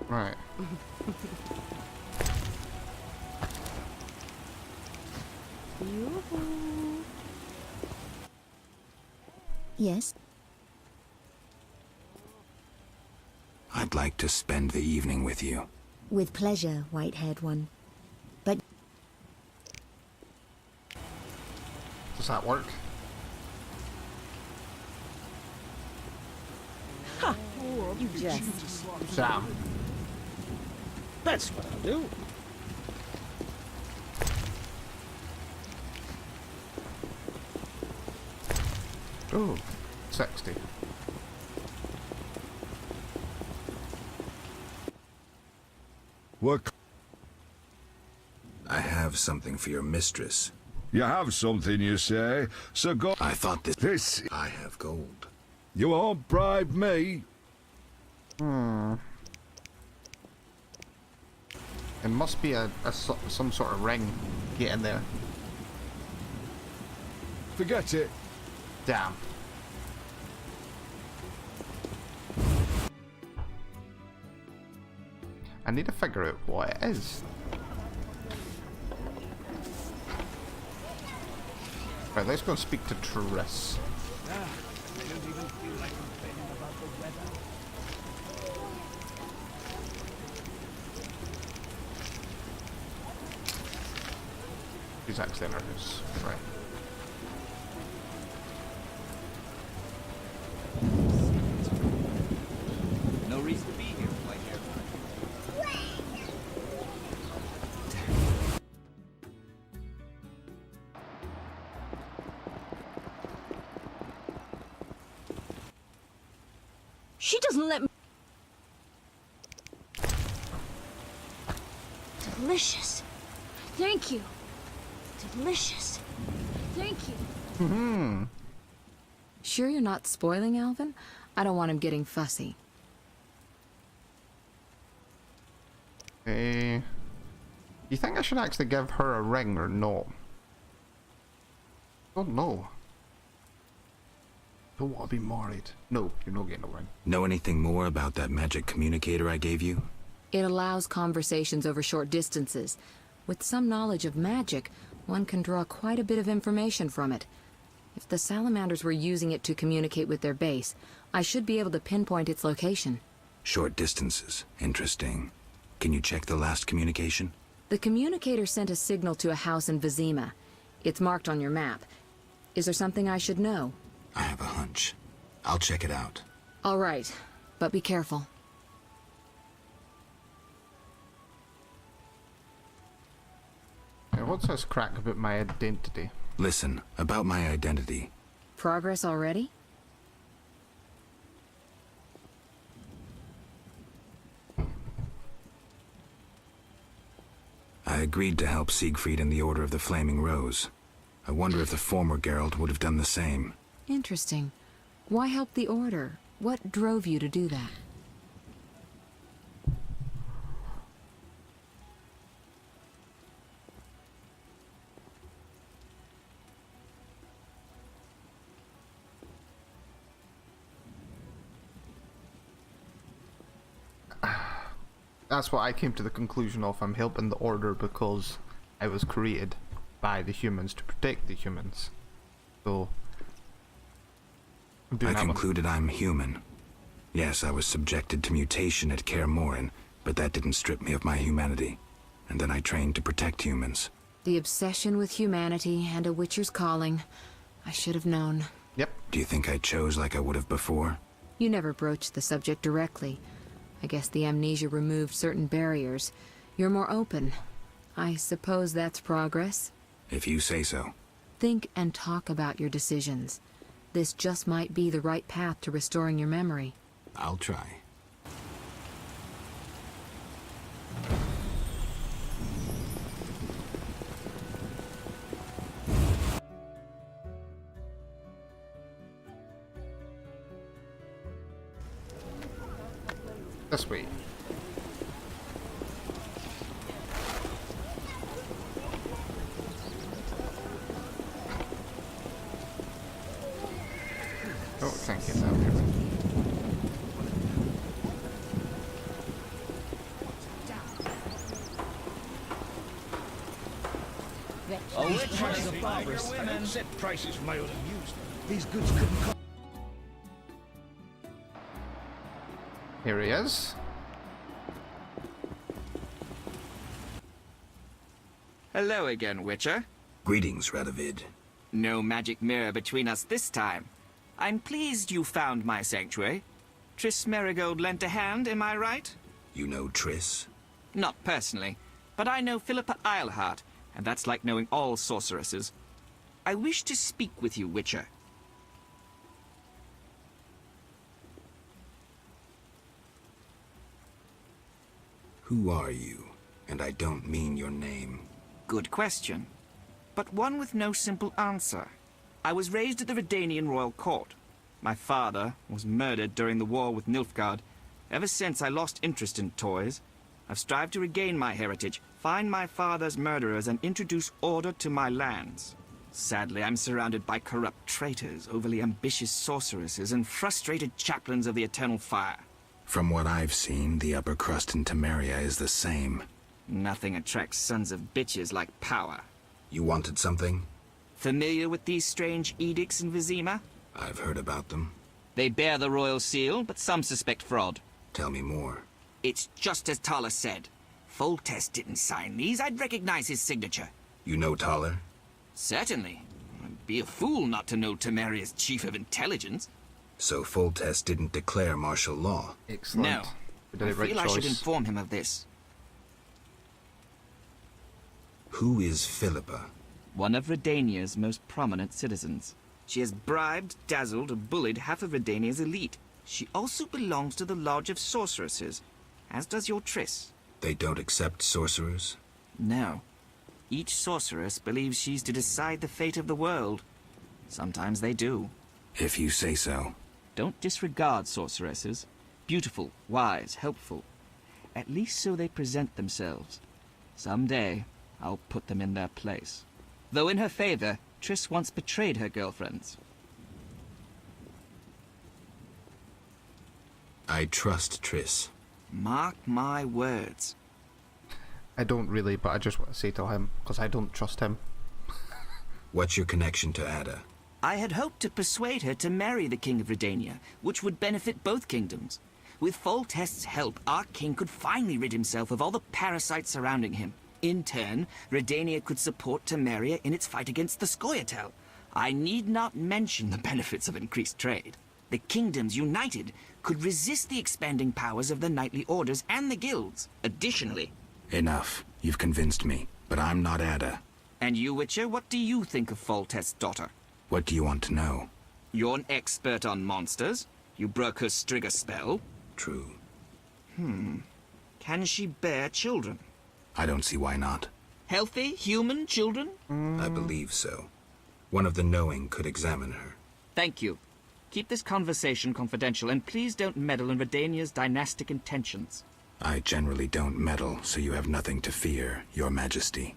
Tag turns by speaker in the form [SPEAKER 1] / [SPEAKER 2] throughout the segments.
[SPEAKER 1] Right.
[SPEAKER 2] Yes?
[SPEAKER 3] I'd like to spend the evening with you.
[SPEAKER 2] With pleasure, white-haired one. But
[SPEAKER 1] Does that work?
[SPEAKER 2] you just...
[SPEAKER 1] Damn.
[SPEAKER 4] That's what I'll do.
[SPEAKER 1] Ooh, 60.
[SPEAKER 5] What?
[SPEAKER 3] I have something for your mistress.
[SPEAKER 5] You have something, you say? So go...
[SPEAKER 3] I thought this...
[SPEAKER 5] This...
[SPEAKER 3] I have gold.
[SPEAKER 5] You won't bribe me?
[SPEAKER 1] It must be some sort of ring getting there.
[SPEAKER 5] Forget it.
[SPEAKER 1] Damn. I need to figure out what it is. Right, let's go and speak to Triss. She's actually in her house. Right.
[SPEAKER 6] No reason to be here, white hair.
[SPEAKER 2] She doesn't let me... Delicious. Thank you. Delicious. Thank you.
[SPEAKER 7] Sure you're not spoiling Alvin? I don't want him getting fussy.
[SPEAKER 1] You think I should actually give her a ring or not? Oh no. Don't want to be married. No, you're not getting a ring.
[SPEAKER 3] Know anything more about that magic communicator I gave you?
[SPEAKER 7] It allows conversations over short distances. With some knowledge of magic, one can draw quite a bit of information from it. If the salamanders were using it to communicate with their base, I should be able to pinpoint its location.
[SPEAKER 3] Short distances. Interesting. Can you check the last communication?
[SPEAKER 7] The communicator sent a signal to a house in Vizima. It's marked on your map. Is there something I should know?
[SPEAKER 3] I have a hunch. I'll check it out.
[SPEAKER 7] All right, but be careful.
[SPEAKER 1] Now, what's this crack about my identity?
[SPEAKER 3] Listen, about my identity.
[SPEAKER 7] Progress already?
[SPEAKER 3] I agreed to help Siegfried in the Order of the Flaming Rose. I wonder if the former Geralt would have done the same.
[SPEAKER 7] Interesting. Why help the Order? What drove you to do that?
[SPEAKER 1] That's what I came to the conclusion of. I'm helping the Order because I was created by the humans to protect the humans. So I'm doing
[SPEAKER 3] I
[SPEAKER 1] that one.
[SPEAKER 3] concluded I'm human. Yes, I was subjected to mutation at Kaer Morhen, but that didn't strip me of my humanity. And then I trained to protect humans.
[SPEAKER 7] The obsession with humanity and a witcher's calling. I should have known.
[SPEAKER 1] Yep.
[SPEAKER 3] Do you think I chose like I would have before?
[SPEAKER 7] You never broached the subject directly. I guess the amnesia removed certain barriers. You're more open. I suppose that's progress?
[SPEAKER 3] If you say so.
[SPEAKER 7] Think and talk about your decisions. This just might be the right path to restoring your memory.
[SPEAKER 3] I'll try.
[SPEAKER 1] This way. Oh, can't get down here.
[SPEAKER 6] Witchers favor women.
[SPEAKER 5] Set prices for my own amusement. These goods couldn't cost.
[SPEAKER 1] Here he is.
[SPEAKER 4] Hello again, Witcher.
[SPEAKER 3] Greetings, Radovid.
[SPEAKER 4] No magic mirror between us this time. I'm pleased you found my sanctuary. Triss Merigold lent a hand, am I right?
[SPEAKER 3] You know Triss?
[SPEAKER 4] Not personally, but I know Philippa Eilhart, and that's like knowing all sorceresses. I wish to speak with you, Witcher.
[SPEAKER 3] Who are you? And I don't mean your name.
[SPEAKER 4] Good question, but one with no simple answer. I was raised at the Redanian royal court. My father was murdered during the war with Nilfgaard. Ever since, I lost interest in toys. I've strived to regain my heritage, find my father's murderers, and introduce order to my lands. Sadly, I'm surrounded by corrupt traitors, overly ambitious sorceresses, and frustrated chaplains of the Eternal Fire.
[SPEAKER 3] From what I've seen, the upper crust in Temeria is the same.
[SPEAKER 4] Nothing attracts sons of bitches like power.
[SPEAKER 3] You wanted something?
[SPEAKER 4] Familiar with these strange edicts in Vizima?
[SPEAKER 3] I've heard about them.
[SPEAKER 4] They bear the royal seal, but some suspect fraud.
[SPEAKER 3] Tell me more.
[SPEAKER 4] It's just as Tala said. Foltest didn't sign these. I'd recognize his signature.
[SPEAKER 3] You know Taller?
[SPEAKER 4] Certainly. I'd be a fool not to know Temeria's chief of intelligence.
[SPEAKER 3] So Foltest didn't declare martial law?
[SPEAKER 1] Excellent.
[SPEAKER 4] No.
[SPEAKER 1] We did
[SPEAKER 4] I
[SPEAKER 1] it right
[SPEAKER 4] feel I should
[SPEAKER 1] choice.
[SPEAKER 4] inform him of this.
[SPEAKER 3] Who is Philippa?
[SPEAKER 4] One of Redania's most prominent citizens. She has bribed, dazzled, or bullied half of Redania's elite. She also belongs to the Lodge of Sorceresses, as does your Triss.
[SPEAKER 3] They don't accept sorcerers?
[SPEAKER 4] No. Each sorceress believes she's to decide the fate of the world. Sometimes they do.
[SPEAKER 3] If you say so.
[SPEAKER 4] Don't disregard sorceresses. Beautiful, wise, helpful. At least so they present themselves. Someday, I'll put them in their place. Though in her favor, Triss once betrayed her girlfriends.
[SPEAKER 3] I trust Triss.
[SPEAKER 4] Mark my words.
[SPEAKER 1] I don't really, but I just want to say to him, because I don't trust him.
[SPEAKER 3] What's your connection to Ada?
[SPEAKER 4] I had hoped to persuade her to marry the King of Redania, which would benefit both kingdoms. With Foltest's help, our king could finally rid himself of all the parasites surrounding him. In turn, Redania could support Temeria in its fight against the Scoia'tael. I need not mention the benefits of increased trade. The kingdoms united could resist the expanding powers of the knightly orders and the guilds. Additionally...
[SPEAKER 3] Enough. You've convinced me. But I'm not Ada.
[SPEAKER 4] And you, Witcher, what do you think of Foltest's daughter?
[SPEAKER 3] What do you want to know?
[SPEAKER 4] You're an expert on monsters. You broke her Strigger spell.
[SPEAKER 3] True.
[SPEAKER 4] Can she bear children?
[SPEAKER 3] I don't see why not.
[SPEAKER 4] Healthy, human children?
[SPEAKER 3] I believe so. One of the knowing could examine her.
[SPEAKER 4] Thank you. Keep this conversation confidential, and please don't meddle in Redania's dynastic intentions.
[SPEAKER 3] I generally don't meddle, so you have nothing to fear, Your Majesty.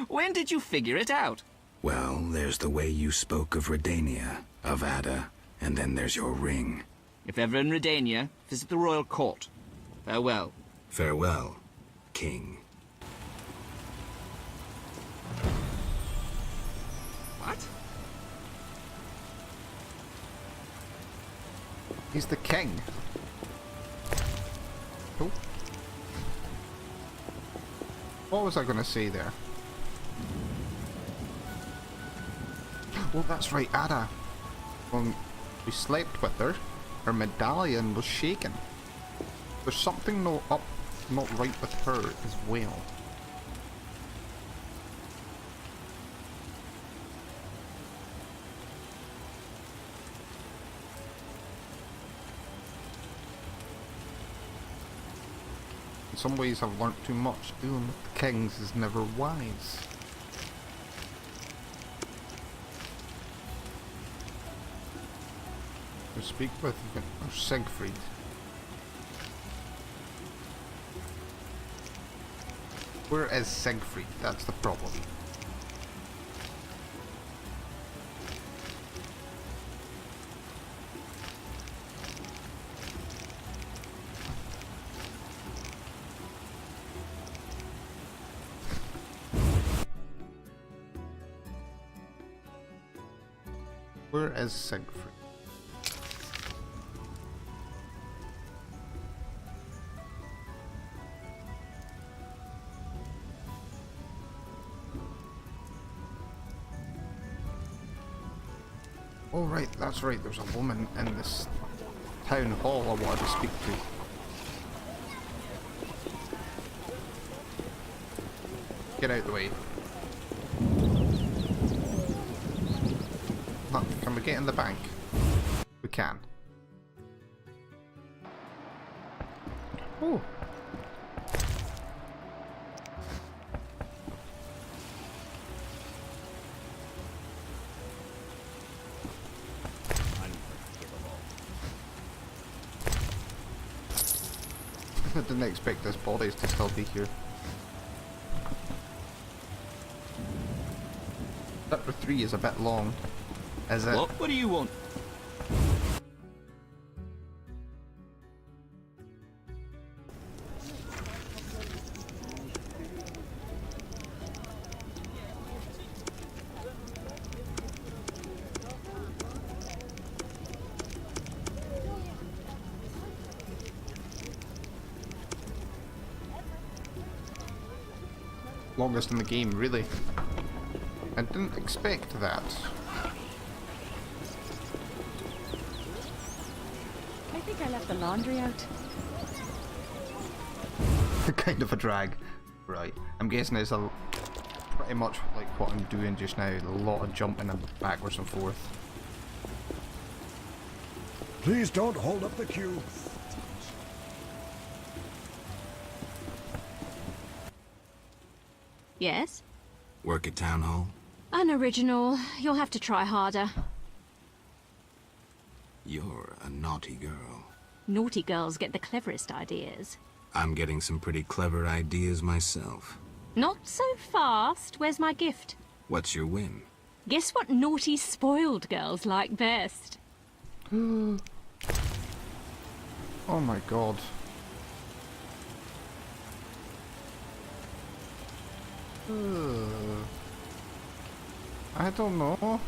[SPEAKER 4] When did you figure it out?
[SPEAKER 3] Well, there's the way you spoke of Redania, of Ada, and then there's your ring.
[SPEAKER 4] If ever in Redania, visit the royal court. Farewell.
[SPEAKER 3] Farewell, King.
[SPEAKER 4] What?
[SPEAKER 1] He's the king. Oh. What was I going to say there? Oh, that's right, Ada. When we slept with her, her medallion was shaken. There's something not right with her as well. In some ways I've learnt too much. Dealing with the kings is never wise. To speak with Siegfried. Where is Siegfried? That's the problem. Where is Siegfried? Oh right, that's right, there's a woman in this town hall I wanted to speak to. Get out of the way. Huh, can we get in the bank? We can. Oh. I didn't expect this bodies to still be here. Chapter 3 is a bit long. Is it?
[SPEAKER 4] What do you want?
[SPEAKER 1] Longest in the game, really. I didn't expect that.
[SPEAKER 8] I think I left the laundry out.
[SPEAKER 1] Kind of a drag. Right. I'm guessing it's a pretty much like what I'm doing just now. A lot of jumping and backwards and forth.
[SPEAKER 5] Please don't hold up the queue.
[SPEAKER 8] Yes?
[SPEAKER 3] Work at town hall?
[SPEAKER 8] Unoriginal. You'll have to try harder.
[SPEAKER 3] You're a naughty girl.
[SPEAKER 8] Naughty girls get the cleverest ideas.
[SPEAKER 3] I'm getting some pretty clever ideas myself.
[SPEAKER 8] Not so fast. Where's my gift?
[SPEAKER 3] What's your whim?
[SPEAKER 8] Guess what naughty, spoiled girls like best?
[SPEAKER 1] Oh my god. I don't know.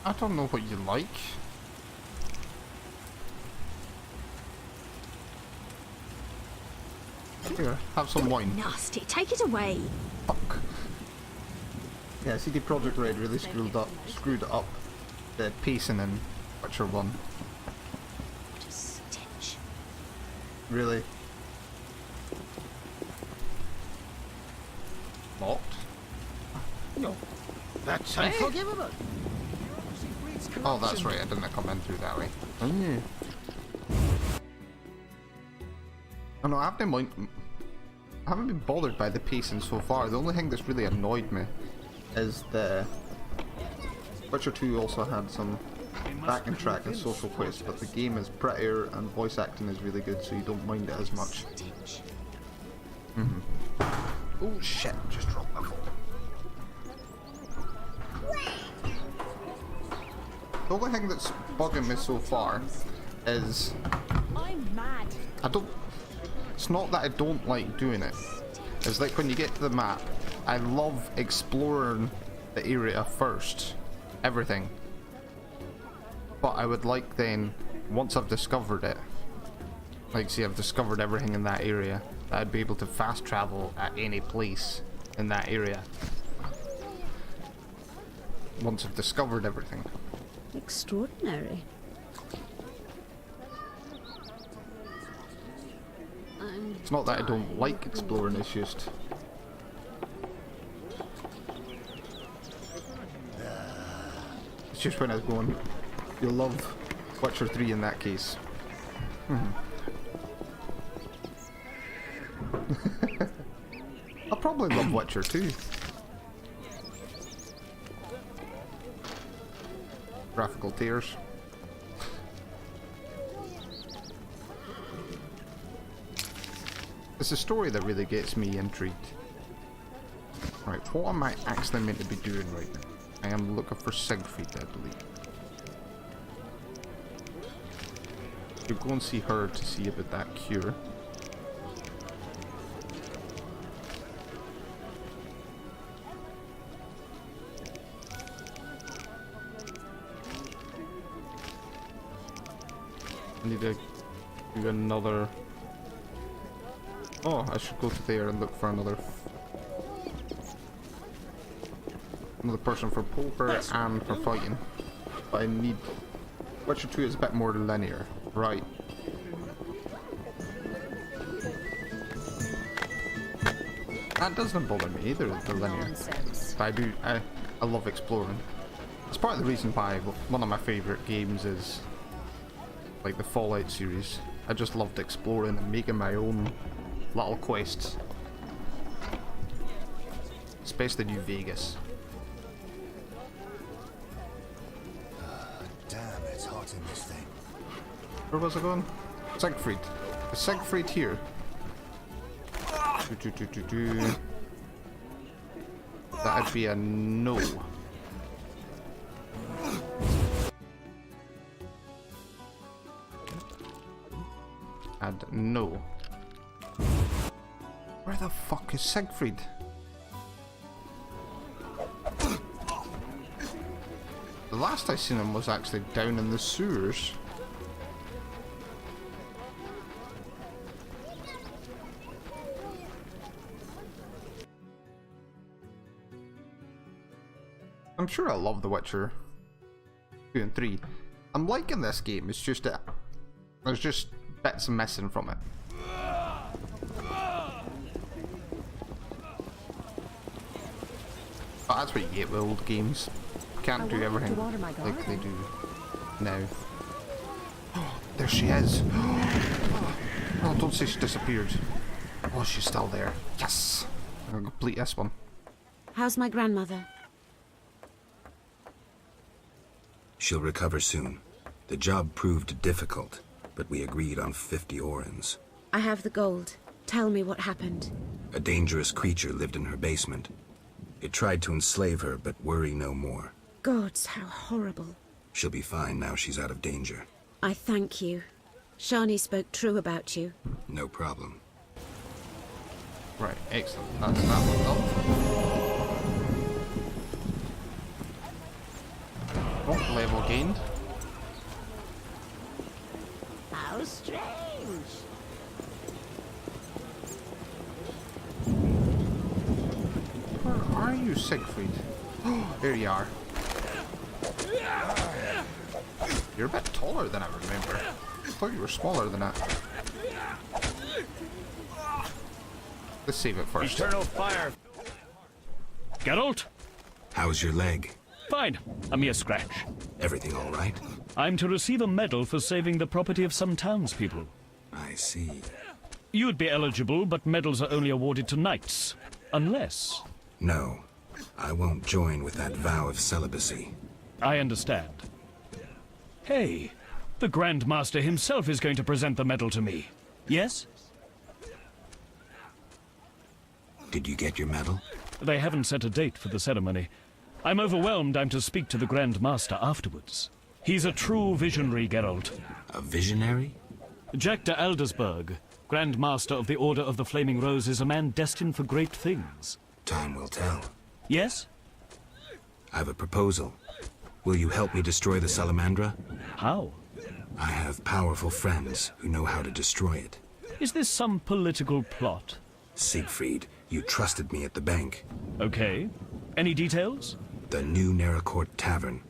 [SPEAKER 1] I don't know what you like. Here, have some wine.
[SPEAKER 2] Nasty. Take it away.
[SPEAKER 1] Fuck. Yeah, CD Projekt Red really screwed up the pacing in Witcher 1.
[SPEAKER 2] What a stench.
[SPEAKER 1] Really? Locked?
[SPEAKER 5] No, that's unforgivable.
[SPEAKER 1] Oh, that's right, I didn't come in through that way. Oh no, I haven't been bothered by the pacing so far. The only thing that's really annoyed me is the Witcher 2 also had some backing track and social quests, but the game is prettier and voice acting is really good, so you don't mind it as much. Oh shit, just dropped my phone. The only thing that's bugging me so far is
[SPEAKER 8] I'm mad.
[SPEAKER 1] it's not that I don't like doing it. It's like when you get to the map, I love exploring the area first. Everything. But I would like then, once I've discovered it, like say I've discovered everything in that area, that I'd be able to fast travel at any place in that area. Once I've discovered everything.
[SPEAKER 2] Extraordinary.
[SPEAKER 1] It's not that I don't like exploring, it's just... It's just when I was going, you'll love Witcher 3 in that case. I'll probably love Witcher 2. Graphical tears. It's a story that really gets me intrigued. Right, what am I actually meant to be doing right now? I am looking for Siegfried, I believe. You go and see her to see about that cure. I need to do another... Oh, I should go to there and look for another person for poker and for fighting. But I need... Witcher 2 is a bit more linear. Right. That doesn't bother me either, the linear. But I love exploring. It's part of the reason why one of my favourite games is like the Fallout series. I just loved exploring and making my own little quests. Especially New Vegas.
[SPEAKER 5] Damn, it's hot in this thing.
[SPEAKER 1] Where was I going? Siegfried. Is Siegfried here? That'd be a no. And no. Where the fuck is Siegfried? The last I seen him was actually down in the sewers. I'm sure I love The Witcher 2 and 3. I'm liking this game, it's just that there's just bits missing from it. But that's what you get with old games. Can't do everything like they do now. There she is! Oh, don't say she disappeared. Oh, she's still there. Yes! I'm gonna complete this one.
[SPEAKER 2] How's my grandmother?
[SPEAKER 3] She'll recover soon. The job proved difficult, but we agreed on 50 orens.
[SPEAKER 2] I have the gold. Tell me what happened.
[SPEAKER 3] A dangerous creature lived in her basement. It tried to enslave her, but worry no more.
[SPEAKER 2] Gods, how horrible.
[SPEAKER 3] She'll be fine now she's out of danger.
[SPEAKER 2] I thank you. Shani spoke true about you.
[SPEAKER 3] No problem.
[SPEAKER 1] Right, excellent. That's that one done. Oh, level gained.
[SPEAKER 2] How strange.
[SPEAKER 1] Where are you, Siegfried? Oh, there you are. You're a bit taller than I remember. I thought you were smaller than that. Let's save it first.
[SPEAKER 6] Eternal fire. Geralt?
[SPEAKER 3] How's your leg?
[SPEAKER 6] Fine. A mere scratch.
[SPEAKER 3] Everything all right?
[SPEAKER 6] I'm to receive a medal for saving the property of some townspeople.
[SPEAKER 3] I see.
[SPEAKER 6] You'd be eligible, but medals are only awarded to knights. Unless...
[SPEAKER 3] No. I won't join with that vow of celibacy.
[SPEAKER 6] I understand. Hey, the Grand Master himself is going to present the medal to me. Yes?
[SPEAKER 3] Did you get your medal?
[SPEAKER 6] They haven't set a date for the ceremony. I'm overwhelmed I'm to speak to the Grand Master afterwards. He's a true visionary, Geralt.
[SPEAKER 3] A visionary?
[SPEAKER 6] Jack de Aldersberg, Grand Master of the Order of the Flaming Rose, is a man destined for great things.
[SPEAKER 3] Time will tell.
[SPEAKER 6] Yes?
[SPEAKER 3] I have a proposal. Will you help me destroy the Salamandra?
[SPEAKER 6] How?
[SPEAKER 3] I have powerful friends who know how to destroy it.
[SPEAKER 6] Is this some political plot?
[SPEAKER 3] Siegfried, you trusted me at the bank.
[SPEAKER 6] Okay. Any details?
[SPEAKER 3] The new Neracourt Tavern.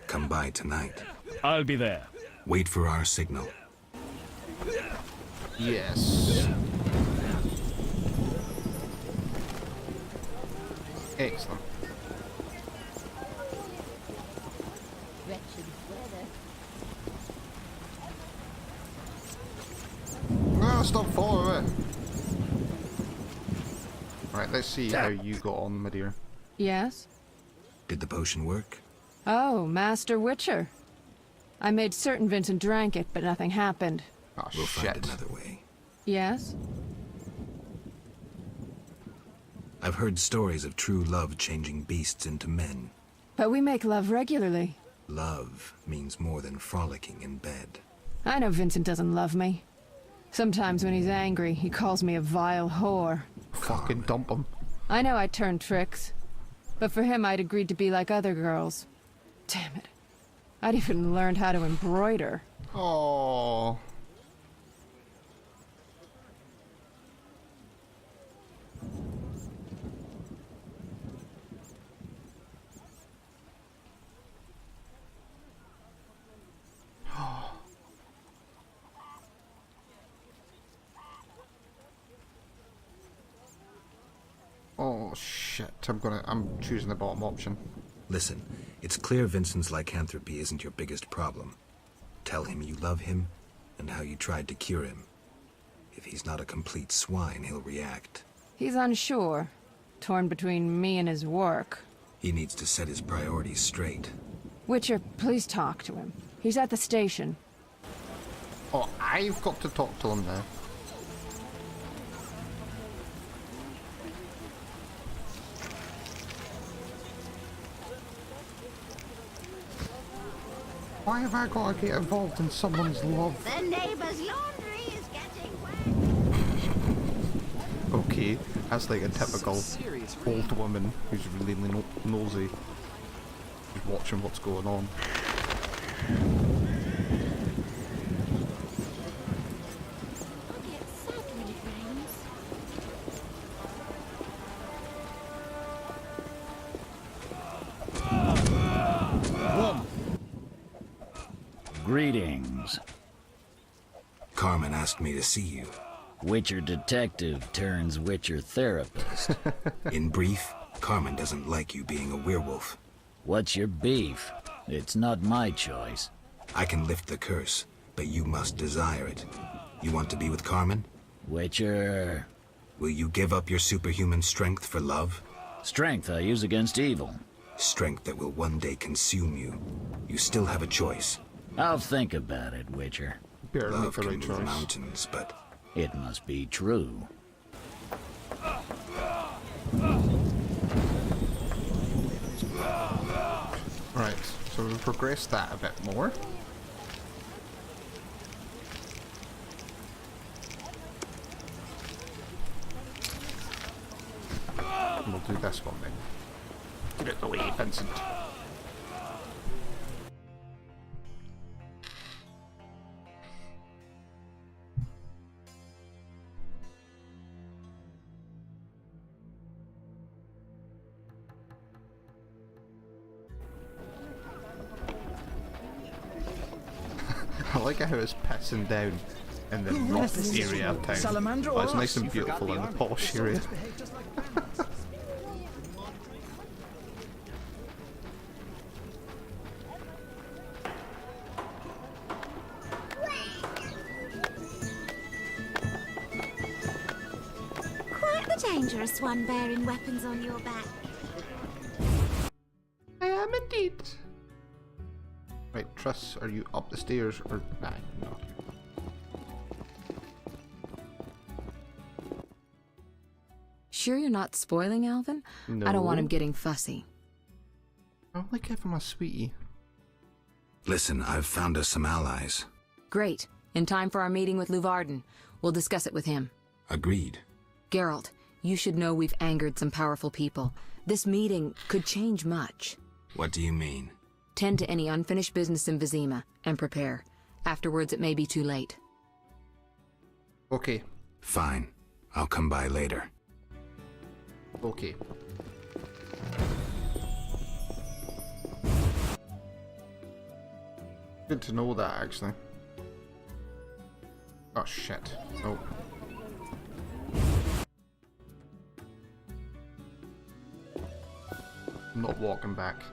[SPEAKER 3] Come by tonight.
[SPEAKER 6] I'll be there.
[SPEAKER 3] Wait for our signal.
[SPEAKER 1] Yes. Excellent. Ah, stop following it. Right, let's see how you got on, my dear.
[SPEAKER 7] Yes?
[SPEAKER 3] Did the potion work?
[SPEAKER 7] Oh, Master Witcher. I made certain Vincent drank it, but nothing happened.
[SPEAKER 1] Oh,
[SPEAKER 3] We'll
[SPEAKER 1] shit.
[SPEAKER 3] find another way.
[SPEAKER 7] Yes?
[SPEAKER 3] I've heard stories of true love changing beasts into men.
[SPEAKER 7] But we make love regularly.
[SPEAKER 3] Love means more than frolicking in bed.
[SPEAKER 9] I know Vincent doesn't love me. Sometimes when he's angry, he calls me a vile whore.
[SPEAKER 1] Fucking dump him.
[SPEAKER 9] I know I turned tricks, but for him I'd agreed to be like other girls. Damn it. I'd even learned how to embroider.
[SPEAKER 1] Oh. Oh shit, I'm choosing the bottom option.
[SPEAKER 3] Listen, it's clear Vincent's lycanthropy isn't your biggest problem. Tell him you love him, and how you tried to cure him. If he's not a complete swine, he'll react.
[SPEAKER 9] He's unsure, torn between me and his work.
[SPEAKER 3] He needs to set his priorities straight.
[SPEAKER 9] Witcher, please talk to him. He's at the station.
[SPEAKER 1] Oh, I've got to talk to him now. Why have I got to get involved in someone's love?
[SPEAKER 2] The neighbor's laundry is getting wet.
[SPEAKER 1] Okay, that's like a typical old woman who's really nosy. Who's watching what's going on.
[SPEAKER 2] I'll get sad when it rains.
[SPEAKER 10] Greetings.
[SPEAKER 3] Carmen asked me to see you.
[SPEAKER 10] Witcher detective turns Witcher therapist.
[SPEAKER 3] In brief, Carmen doesn't like you being a werewolf.
[SPEAKER 10] What's your beef? It's not my choice.
[SPEAKER 3] I can lift the curse, but you must desire it. You want to be with Carmen?
[SPEAKER 10] Witcher...
[SPEAKER 3] Will you give up your superhuman strength for love?
[SPEAKER 10] Strength I use against evil.
[SPEAKER 3] Strength that will one day consume you. You still have a choice.
[SPEAKER 10] I'll think about it, Witcher.
[SPEAKER 1] Better make
[SPEAKER 3] Love
[SPEAKER 1] the
[SPEAKER 3] can
[SPEAKER 1] right
[SPEAKER 3] move
[SPEAKER 1] choice.
[SPEAKER 3] mountains, but
[SPEAKER 10] It must be true.
[SPEAKER 1] Right, so we've progressed that a bit more. We'll do this one then. Get it the way, Vincent. I like how it's pissing down in the rough area of town.
[SPEAKER 4] Salamander
[SPEAKER 1] But it's
[SPEAKER 4] or
[SPEAKER 1] nice
[SPEAKER 4] us?
[SPEAKER 1] and
[SPEAKER 4] You forgot
[SPEAKER 1] beautiful
[SPEAKER 4] the
[SPEAKER 1] in the
[SPEAKER 4] army.
[SPEAKER 1] posh area.
[SPEAKER 2] Quite the dangerous one bearing weapons on your back.
[SPEAKER 1] I am indeed. Right, Truss, are you up the stairs or nah, no?
[SPEAKER 7] Sure you're not spoiling Alvin? I don't want him getting fussy.
[SPEAKER 1] I don't like having my sweetie.
[SPEAKER 3] listen, I've found us some allies.
[SPEAKER 7] Great. In time for our meeting with Luvarden. We'll discuss it with him.
[SPEAKER 3] Agreed.
[SPEAKER 7] Geralt, you should know we've angered some powerful people. This meeting could change much.
[SPEAKER 3] What do you mean?
[SPEAKER 7] Tend to any unfinished business in Vizima, and prepare. Afterwards, it may be too late.
[SPEAKER 1] Okay.
[SPEAKER 3] Fine. I'll come by later.
[SPEAKER 1] Okay. Good to know that, actually. Oh, shit. Oh. I'm not walking back.